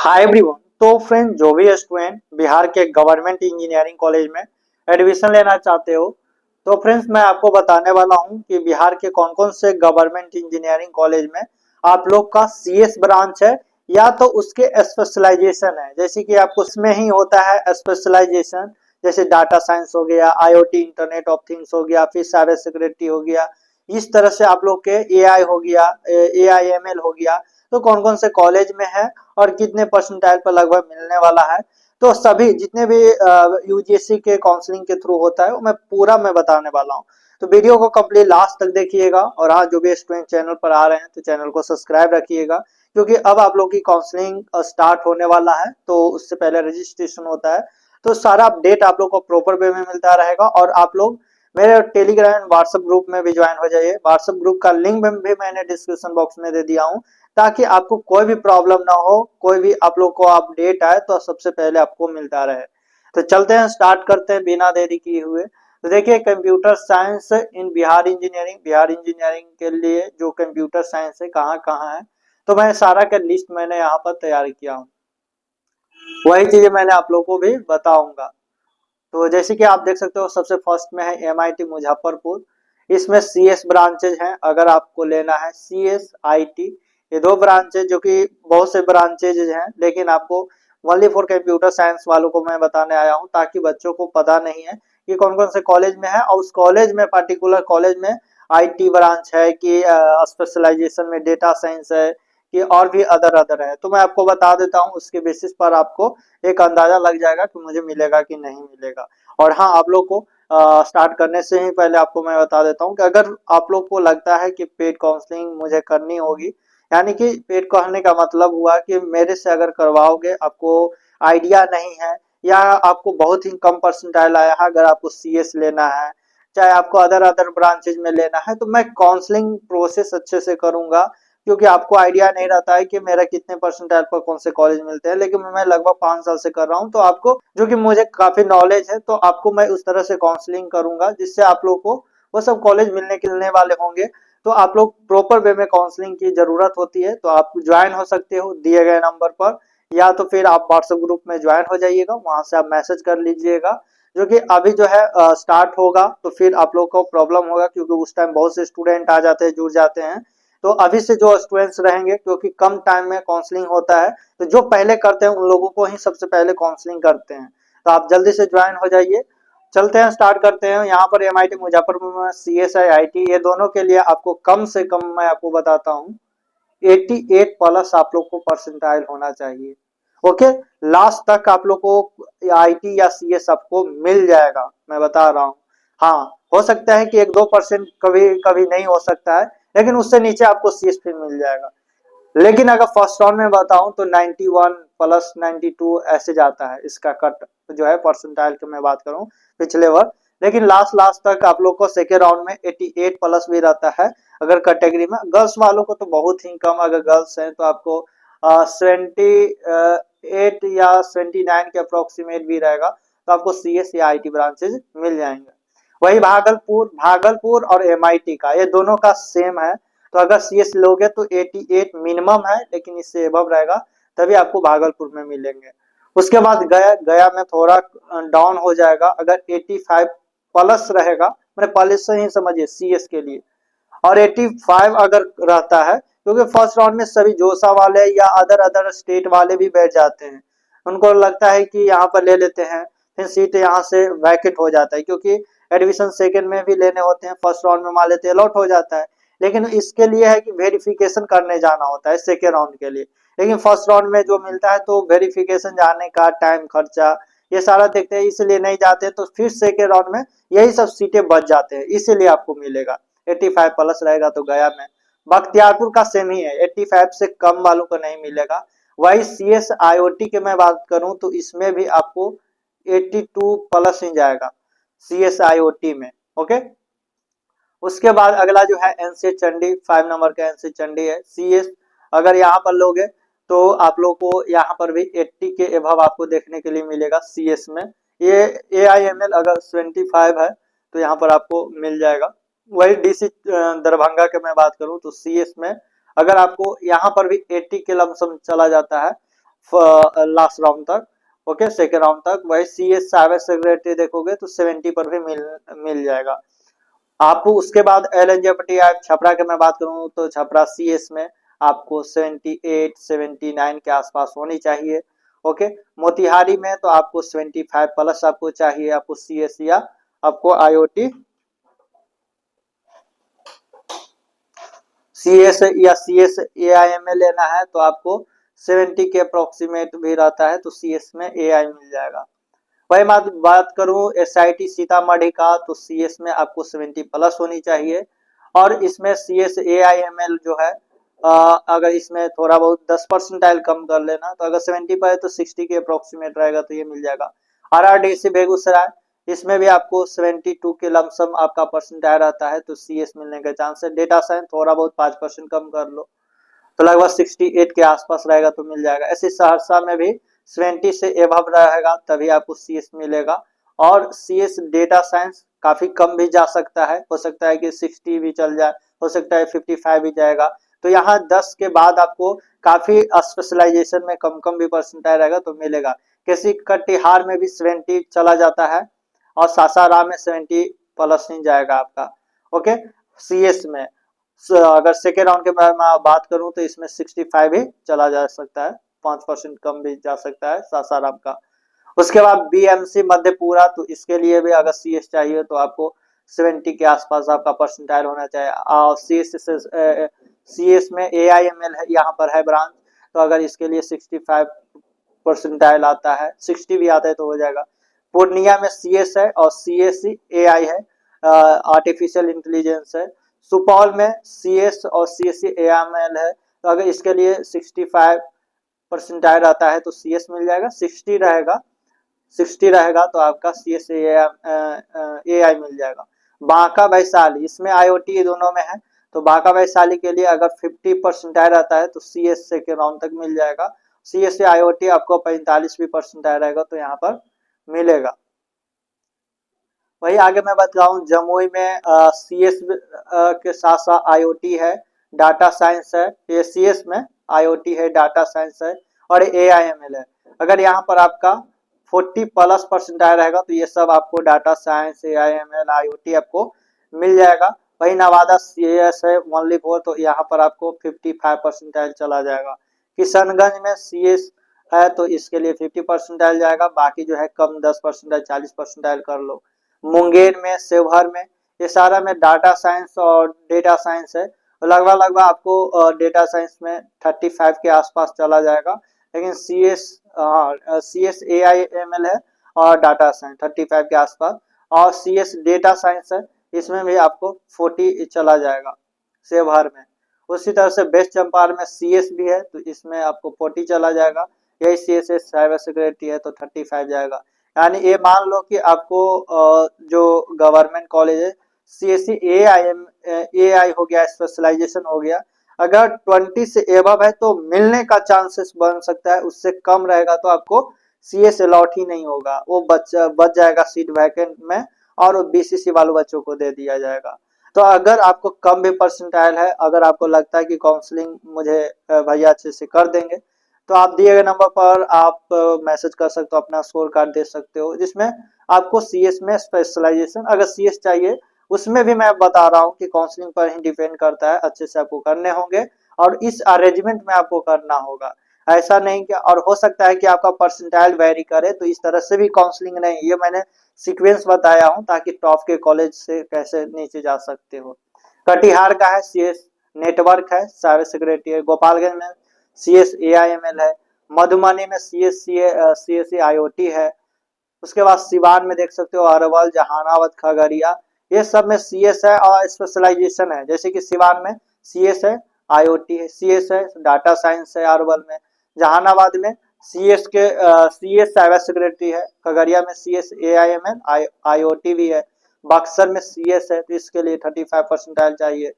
Hi everyone. तो friend, जो भी स्टूडेंट बिहार के गवर्नमेंट इंजीनियरिंग कॉलेज में एडमिशन लेना चाहते हो, तो फ्रेंड्स मैं आपको बताने वाला हूं कि बिहार के कौन कौन से गवर्नमेंट इंजीनियरिंग कॉलेज में आप लोग का सीएस ब्रांच है या तो उसके स्पेशलाइजेशन है। जैसे कि आपको इसमें ही होता है स्पेशलाइजेशन, जैसे डाटा साइंस हो गया, आईओटी इंटरनेट ऑफ थिंग्स हो गया, फिर साइबर सिक्योरिटी हो गया। इस तरह से आप लोग के एआई हो गया, एआईएमएल हो गया। तो कौन कौन से कॉलेज में है और कितने परसेंटाइल पर लगभग मिलने वाला है, तो सभी जितने भी यूजीसी के काउंसलिंग के थ्रू होता है वो मैं बताने वाला हूँ। तो वीडियो को कंप्लीट लास्ट तक देखिएगा। और हाँ, जो भी स्टूडेंट चैनल पर आ रहे हैं तो चैनल को सब्सक्राइब रखिएगा, क्योंकि अब आप लोग की काउंसलिंग स्टार्ट होने वाला है, तो उससे पहले रजिस्ट्रेशन होता है। तो सारा अपडेट आप लोग को प्रॉपर वे में मिलता रहेगा। और आप लोग मेरे टेलीग्राम एंड व्हाट्सएप ग्रुप में भी ज्वाइन हो जाइए। व्हाट्सएप ग्रुप का लिंक भी मैंने डिस्क्रिप्शन बॉक्स में दे दिया हूँ, ताकि आपको कोई भी प्रॉब्लम ना हो, कोई भी आप लोग को अपडेट आए तो सबसे पहले आपको मिलता रहे। तो चलते हैं, स्टार्ट करते हैं बिना देरी किए हुए। तो देखिए, कंप्यूटर साइंस इन बिहार इंजीनियरिंग के लिए जो कंप्यूटर साइंस है कहाँ कहाँ है, तो मैं सारा का लिस्ट मैंने यहाँ पर तैयार किया हूँ। वही चीजें मैंने आप लोग को भी बताऊंगा। तो जैसे कि आप देख सकते हो, सबसे फर्स्ट में है एमआईटी मुजफ्फरपुर। इसमें सीएस ब्रांचेज हैं। अगर आपको लेना है सीएस आईटी, ये दो ब्रांचेज, जो कि बहुत से ब्रांचेज हैं, लेकिन आपको ओनली फॉर कंप्यूटर साइंस वालों को मैं बताने आया हूँ, ताकि बच्चों को पता नहीं है कि कौन कौन से कॉलेज में है, और उस कॉलेज में पर्टिकुलर कॉलेज में आईटी ब्रांच है कि स्पेशलाइजेशन में डेटा साइंस है कि और भी अदर अदर है। तो मैं आपको बता देता हूँ, उसके बेसिस पर आपको एक अंदाजा लग जाएगा कि मुझे मिलेगा कि नहीं मिलेगा। और हाँ, आप लोग को स्टार्ट करने से ही पहले आपको मैं बता देता हूँ कि अगर आप लोग को लगता है कि पेड काउंसलिंग मुझे करनी होगी, यानी कि पेड कहने का मतलब हुआ कि मेरे से अगर करवाओगे, आपको आइडिया नहीं है या आपको बहुत ही कम परसेंटाइल आया है, अगर आपको सीएस लेना है, चाहे आपको अदर अदर ब्रांचेज में लेना है, तो मैं काउंसलिंग प्रोसेस अच्छे से करूंगा। क्योंकि आपको आइडिया नहीं रहता है कि मेरा कितने परसेंटाइल पर कौन से कॉलेज मिलते हैं, लेकिन मैं लगभग 5 साल से कर रहा हूँ, तो आपको जो कि मुझे काफी नॉलेज है, तो आपको मैं उस तरह से काउंसलिंग करूंगा जिससे आप लोग को वो सब कॉलेज मिलने वाले होंगे। तो आप लोग प्रॉपर वे में काउंसलिंग की जरूरत होती है, तो आप ज्वाइन हो सकते हो दिए गए नंबर पर, या तो फिर आप व्हाट्सएप ग्रुप में ज्वाइन हो जाइएगा, वहां से आप मैसेज कर लीजिएगा। जो कि अभी जो है स्टार्ट होगा, तो फिर आप लोग को प्रॉब्लम होगा, क्योंकि उस टाइम बहुत से स्टूडेंट आ जाते हैं, जुड़ जाते हैं। तो अभी से जो स्टूडेंट्स रहेंगे, क्योंकि कम टाइम में काउंसलिंग होता है, तो जो पहले करते हैं उन लोगों को ही सबसे पहले काउंसलिंग करते हैं। तो आप जल्दी से ज्वाइन हो जाइए। चलते हैं, स्टार्ट करते हैं। यहाँ पर एमआईटी मुजफ्फरपुर में सीएसआई आईटी, ये दोनों के लिए आपको कम से कम मैं आपको बताता हूँ 88 प्लस आप लोग को परसेंटाइल होना चाहिए। ओके, लास्ट तक आप लोग को आईटी या सीएस आपको मिल जाएगा, मैं बता रहा हूँ। हाँ, हो सकता है कि 1-2% कभी कभी नहीं हो सकता है, लेकिन उससे नीचे आपको सीएस फिर मिल जाएगा। लेकिन अगर फर्स्ट राउंड में बताऊं तो 91 प्लस 92 ऐसे जाता है इसका कट, जो है परसेंटाइल की मैं बात करूं पिछले वर्ष। लेकिन लास्ट लास्ट तक आप लोग को सेकेंड राउंड में 88 प्लस भी रहता है। अगर कैटेगरी में गर्ल्स वालों को तो बहुत ही कम, अगर गर्ल्स हैं तो आपको 78 या 79 के अप्रोक्सीमेट भी रहेगा, तो आपको सीएस या आईटी ब्रांचेज मिल जाएंगे। वही भागलपुर और एमआईटी का, ये दोनों का सेम है। तो अगर सीएस लोगे तो 88 मिनिमम है, लेकिन इससे एबव रहेगा तभी आपको भागलपुर में मिलेंगे। उसके बाद गया में थोड़ा डाउन हो जाएगा। अगर 85 प्लस रहेगा, मैंने पहले से ही समझिए सीएस के लिए, और 85 अगर रहता है, क्योंकि फर्स्ट राउंड में सभी जोसा वाले या अदर अदर स्टेट वाले भी बैठ जाते हैं, उनको लगता है कि यहाँ पर ले लेते हैं, फिर सीट यहाँ से वैकेंट हो जाता है, क्योंकि एडमिशन सेकंड में भी लेने होते हैं, फर्स्ट राउंड में मान लेते हैं अलॉट हो जाता है। लेकिन इसके लिए है कि वेरिफिकेशन करने जाना होता है सेकेंड राउंड के लिए। लेकिन फर्स्ट राउंड में जो मिलता है, तो वेरिफिकेशन जाने का टाइम खर्चा ये सारा देखते हैं, इसलिए नहीं जाते, तो फिर सेकेंड राउंड में यही सब सीटें बच जाते हैं, इसीलिए आपको मिलेगा। 85 प्लस रहेगा तो गया में। बख्तियारपुर का सेम ही है, 85 से कम वालों को नहीं मिलेगा। वही सीएस आईओटी की मैं बात करूं तो इसमें भी आपको 82 प्लस ही जाएगा सीएस आईओटी में। ओके, उसके बाद अगला जो है एनसी चंडी, 5 नंबर का एनसी चंडी है सीएस। अगर यहाँ पर लोगे तो आप लोग को यहाँ पर भी 80 के एभव आपको देखने के लिए मिलेगा सीएस में। ये एआईएमएल अगर 75 है तो यहाँ पर आपको मिल जाएगा। वही डीसी दरभंगा के मैं बात करूं तो सीएस में अगर आपको यहाँ पर भी 80 के लमसम चला जाता है। लास्ट राउंड तक, ओके, सेकेंड राउंड तक। वही CS साइबर सिक्योरिटी देखोगे तो 70 पर भी मिल जाएगा आपको। उसके बाद LNJ छपरा की मैं बात करूं तो छपरा CS में आपको 78 79 के आसपास होनी चाहिए, ओके। मोतिहारी में तो आपको 75 प्लस आपको चाहिए, आपको CS या आपको IoT CS या CS AIML लेना है तो आपको 70 के अप्रोक्सीमेट भी रहता है, तो CS में AI मिल जाएगा। वही बात करूं SIT सीतामढ़ी का तो CS में आपको 70 प्लस होनी चाहिए। और इसमें CS AIML जो है अगर इसमें थोड़ा बहुत 10 परसेंटाइल कम कर लेना, तो अगर 70 पर है तो 60 के अप्रोक्सीमेट रहेगा तो ये मिल जाएगा। RRDC बेगूसराय, इसमें भी आपको 72 के लमसम आपका परसेंटाइल रहता है, तो CS मिलने का चांस है। डेटा साइंस थोड़ा बहुत 5% कम कर लो तो लगभग 68 के आसपास रहेगा तो मिल जाएगा। ऐसे सहरसा में भी 70 से एबव रहेगा तभी आपको CS मिलेगा। और CS डेटा साइंस काफी कम भी जा सकता है, हो सकता है कि 60 भी चल जाए, हो सकता है 55 भी जाएगा। तो यहाँ 10 के बाद आपको काफी स्पेशलाइजेशन में कम कम भी परसेंटाइल रहेगा तो मिलेगा। किसी कटिहार में भी 70 चला जाता है और सासाराम में 70 प्लस ही जाएगा आपका, ओके। CS में अगर सेकेंड राउंड के बारे में बात करूं तो इसमें 65 ही चला जा सकता है, 5% कम भी जा सकता है सासाराम का। उसके बाद BMC मधेपुरा, तो इसके लिए भी अगर CS चाहिए तो आपको 70 के आसपास आपका परसेंटाइल होना चाहिए। और CS में AIML है, यहाँ पर है ब्रांच, तो अगर इसके लिए 65 परसेंटाइल आता है, 60 भी आता है तो हो जाएगा। पूर्णिया में CS है और CSE AI है, आर्टिफिशियल इंटेलिजेंस है। सुपौल में CS और CSE AML है, तो अगर इसके लिए 65 परसेंटाइल आता है तो CS मिल जाएगा। 60 रहेगा तो आपका CS AI मिल जाएगा। बांका वैशाली, इसमें IoT दोनों में है, तो बांका वैशाली के लिए अगर 50 परसेंटाइल आता है तो CS के राउंड तक मिल जाएगा। CS से IoT आपको 45 भी परसेंटाइल रहेगा तो यहाँ पर मिलेगा। वही आगे मैं बताऊं जमुई में CS के साथ साथ IoT है, डाटा साइंस है। ये CS में IoT है, डाटा साइंस है और AIML है। अगर यहाँ पर आपका 40 प्लस परसेंटाइल रहेगा तो ये सब आपको डाटा साइंस, AIML, IoT आपको मिल जाएगा। वही नवादा CS है ओनली 4, तो यहाँ पर आपको 55 परसेंटाइल चला जाएगा। किशनगंज में CS है तो इसके लिए 50 परसेंटाइल जाएगा, बाकी जो है कम 10 परसेंटाइल 40 परसेंटाइल कर लो। मुंगेर में, शिवहर में, ये सारा में डाटा साइंस और डेटा साइंस है, लगभग लगभग आपको डेटा साइंस में 35 के आसपास चला जाएगा। लेकिन CS AIML है और डाटा साइंस 35 के आसपास, और CS डेटा साइंस है, इसमें भी आपको 40 चला जाएगा शिवहर में। उसी तरह से वेस्ट चंपारण में CS भी है तो इसमें आपको 40 चला जाएगा। यही CSS साइबर सिक्योरिटी है तो 35 जाएगा। यानी ये मान लो कि आपको जो गवर्नमेंट कॉलेज है CSE AI हो गया, स्पेशलाइजेशन हो गया, अगर 20 से एबव है तो मिलने का चांसेस बन सकता है, उससे कम रहेगा तो आपको CS अलॉट ही नहीं होगा, वो बच जाएगा सीट वैकेंट में और वो BCC वालों बच्चों को दे दिया जाएगा। तो अगर आपको कम भी परसेंटाइल है, अगर आपको लगता है कि काउंसलिंग मुझे भैया अच्छे से कर देंगे, तो आप दिए गए नंबर पर आप मैसेज कर सकते हो, अपना स्कोर कार्ड दे सकते हो, जिसमें आपको CS में स्पेशलाइजेशन अगर CS चाहिए उसमें भी मैं बता रहा हूँ कि काउंसलिंग पर ही डिपेंड करता है, अच्छे से आपको करने होंगे और इस अरेंजमेंट में आपको करना होगा। ऐसा नहीं कि, और हो सकता है कि आपका परसेंटाइल वेरी करे, तो इस तरह से भी काउंसलिंग नहीं, ये मैंने सीक्वेंस बताया हूँ ताकि टॉप के कॉलेज से कैसे नीचे जा सकते हो। कटिहार का है CS नेटवर्क है, साइबर सिक्योरिटी है। गोपालगंज में CS AIML है। मधुबनी में CS IoT है। उसके बाद सिवान में देख सकते हो अरवल, जहानाबाद, खगड़िया, ये सब में CS है और स्पेशलाइजेशन है। जैसे कि सिवान में CS है, IoT है, CS है, डाटा साइंस है। अरवल में, जहानाबाद में CS साइबर सिक्योरिटी है। खगड़िया में CS AIML IoT भी है। बक्सर में CS है तो इसके लिए 35 परसेंटाइल चाहिए।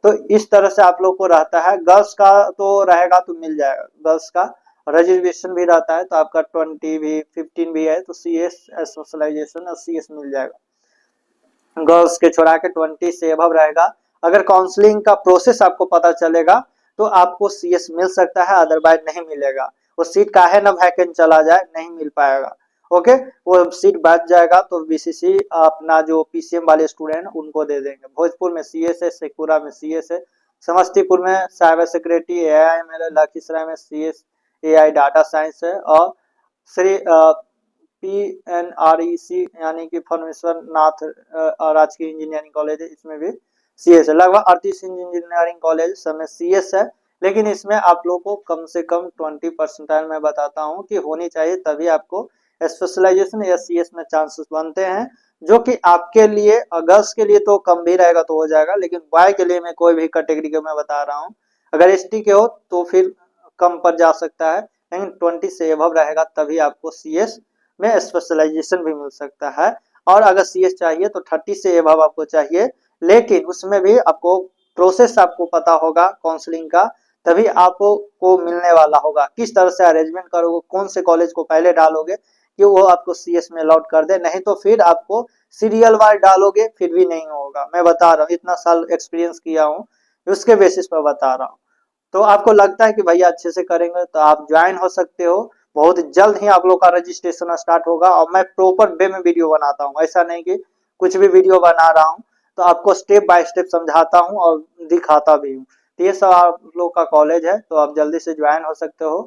तो इस तरह से आप लोग को रहता है। गर्ल्स का तो रहेगा तो मिल जाएगा, गर्ल्स का रिजर्वेशन भी रहता है तो आपका 20 भी 15 भी है तो CS स्पेशलाइजेशन और CS मिल जाएगा। गर्ल्स के छोड़ा के 20 से अबव रहेगा। अगर काउंसलिंग का प्रोसेस आपको पता चलेगा तो आपको CS मिल सकता है, अदरवाइज नहीं मिलेगा। वो सीट काहे ना वैकेंट चला जाए, नहीं मिल पाएगा। ओके, वो सीट बच जाएगा तो बीसीसी अपना जो पीसीएम वाले स्टूडेंट उनको दे देंगे। भोजपुर में सीएस है, शेखपुरा में सीएस है, समस्तीपुर में साइबर सिक्योरिटी एआई में, लखीसराय में सीएस एआई डाटा साइंस है, और श्री PNREC यानी कि फरमेश्वर नाथ राजकीय इंजीनियरिंग कॉलेज है, इसमें भी सीएस है। लगभग 38 इंजीनियरिंग कॉलेज सब में सीएस है, लेकिन इसमें आप लोग को कम से कम 20% मैं बताता हूँ कि होनी चाहिए, तभी आपको स्पेशलाइजेशन या सीएस में चांसेस बनते हैं, जो कि आपके लिए गर्ल्स के लिए तो कम भी रहेगा तो हो जाएगा, लेकिन बॉय के लिए मैं कोई भी कैटेगरी का मैं बता रहा हूँ, अगर एसटी के हो तो फिर कम पर जा सकता है, लेकिन 20 से एबव रहेगा तभी आपको सीएस में स्पेशलाइजेशन भी मिल सकता है। और अगर सीएस चाहिए तो 30 से एबव आपको चाहिए, लेकिन उसमें भी आपको प्रोसेस आपको पता होगा काउंसलिंग का, तभी आपको मिलने वाला होगा। किस तरह से अरेंजमेंट करोगे, कौन से कॉलेज को पहले डालोगे कि वो आपको सीएस में अलॉट कर दे, नहीं तो फिर आपको सीरियल वाइज डालोगे फिर भी नहीं होगा। मैं बता रहा हूँ, इतना साल एक्सपीरियंस किया हूँ, उसके बेसिस पर बता रहा हूँ। तो आपको लगता है कि भैया अच्छे से करेंगे तो आप ज्वाइन हो सकते हो। बहुत जल्द ही आप लोग का रजिस्ट्रेशन स्टार्ट होगा, और मैं प्रॉपर वे में वीडियो बनाता हूँ, ऐसा नहीं कि कुछ भी वीडियो बना रहा हूँ, तो आपको स्टेप बाय स्टेप समझाता हूँ और दिखाता भी हूँ। तो ये सब आप लोग का कॉलेज है, तो आप जल्दी से ज्वाइन हो सकते हो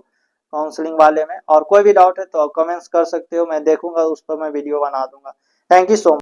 काउंसलिंग वाले में। और कोई भी डाउट है तो आप कमेंट्स कर सकते हो, मैं देखूंगा, उस पर मैं वीडियो बना दूंगा। Thank you so much.